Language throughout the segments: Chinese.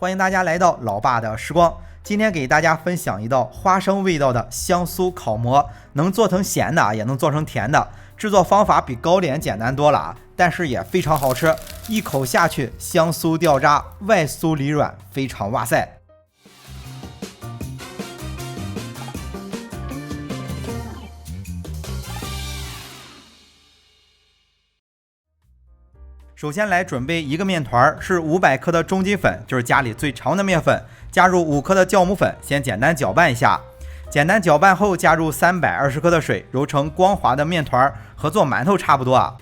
欢迎大家来到老爸的时光。今天给大家分享一道花生味道的香酥烤馍，能做成咸的，也能做成甜的。制作方法比糕点简单多了，但是也非常好吃。一口下去，香酥掉渣，外酥里软，非常哇塞！首先来准备一个面团，是500克的中筋粉，就是家里最常的面粉，加入5克的酵母粉，先简单搅拌一下。简单搅拌后，加入320克的水，揉成光滑的面团，和做馒头差不多啊。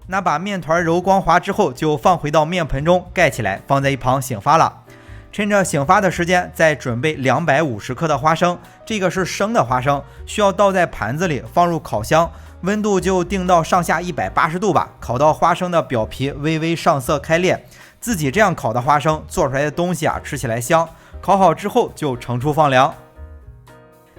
那把面团揉光滑之后，就放回到面盆中，盖起来，放在一旁醒发了。趁着醒发的时间，再准备250克的花生，这个是生的花生，需要倒在盘子里，放入烤箱，温度就定到上下180度吧，烤到花生的表皮微微上色开裂。自己这样烤的花生做出来的东西啊，吃起来香。烤好之后就盛出放凉。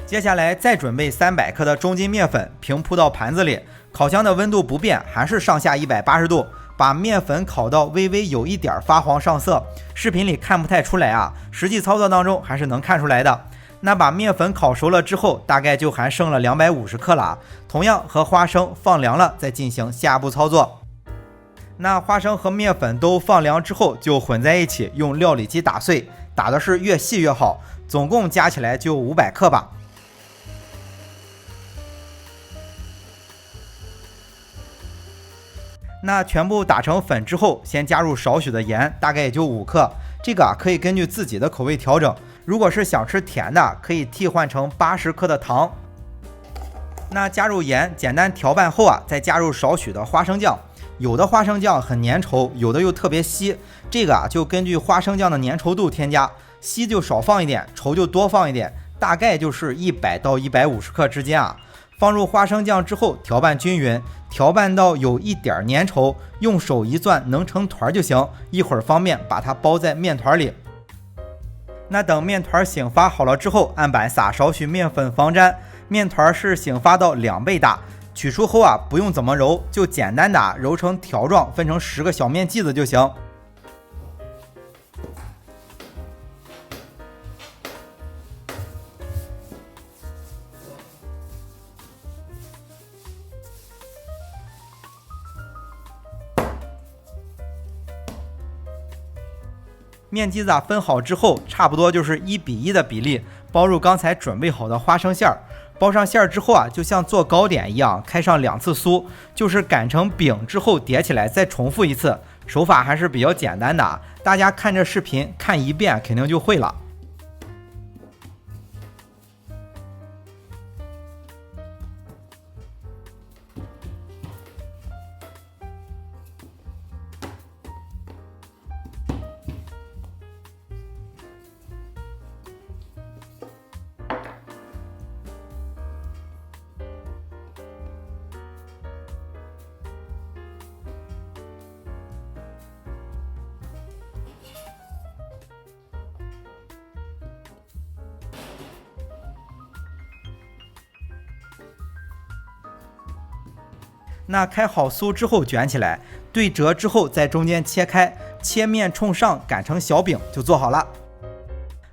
接下来再准备300克的中筋面粉，平铺到盘子里，烤箱的温度不变，还是上下180度。把面粉烤到微微有一点发黄上色，视频里看不太出来啊，实际操作当中还是能看出来的。那把面粉烤熟了之后，大概就还剩了250克了啊。同样和花生放凉了，再进行下一步操作。那花生和面粉都放凉之后，就混在一起，用料理机打碎，打的是越细越好，总共加起来就500克吧。那全部打成粉之后，先加入少许的盐，大概也就5克，这个可以根据自己的口味调整。如果是想吃甜的，可以替换成80克的糖。那加入盐，简单调拌后啊，再加入少许的花生酱。有的花生酱很粘稠，有的又特别稀，这个就根据花生酱的粘稠度添加，稀就少放一点，稠就多放一点，大概就是100到150克之间啊。放入花生酱之后，调拌均匀，调拌到有一点粘稠，用手一攥能成团就行，一会儿方便把它包在面团里。那等面团醒发好了之后，案板撒少许面粉防粘，面团是醒发到2倍大，取出后啊，不用怎么揉，就简单的揉成条状，分成10个小面剂子就行。面剂子分好之后，差不多就是1比1的比例，包入刚才准备好的花生馅儿。包上馅儿之后啊，就像做糕点一样，开上2次酥，就是擀成饼之后叠起来，再重复一次。手法还是比较简单的，大家看这视频看一遍肯定就会了。那开好酥之后卷起来，对折之后在中间切开，切面冲上擀成小饼就做好了。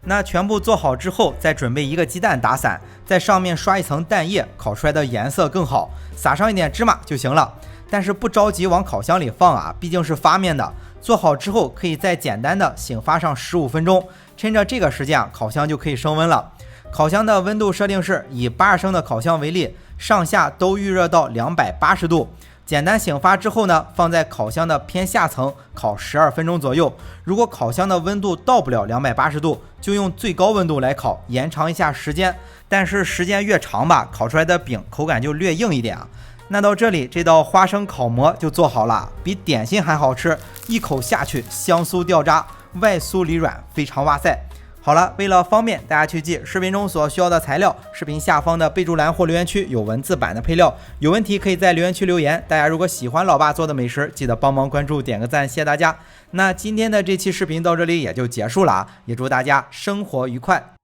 那全部做好之后，再准备1个鸡蛋打散，在上面刷一层蛋液，烤出来的颜色更好，撒上一点芝麻就行了。但是不着急往烤箱里放啊，毕竟是发面的。做好之后可以再简单的醒发上15分钟，趁着这个时间啊，烤箱就可以升温了。烤箱的温度设定是以80升的烤箱为例，上下都预热到280度。简单醒发之后呢，放在烤箱的偏下层烤12分钟左右。如果烤箱的温度到不了280度，就用最高温度来烤，延长一下时间。但是时间越长吧，烤出来的饼口感就略硬一点啊。那到这里，这道花生烤馍就做好了，比点心还好吃，一口下去香酥掉渣，外酥里软，非常哇塞。好了，为了方便大家去记视频中所需要的材料，视频下方的备注栏或留言区有文字版的配料，有问题可以在留言区留言。大家如果喜欢老爸做的美食，记得帮忙关注点个赞，谢谢大家。那今天的这期视频到这里也就结束了啊，也祝大家生活愉快。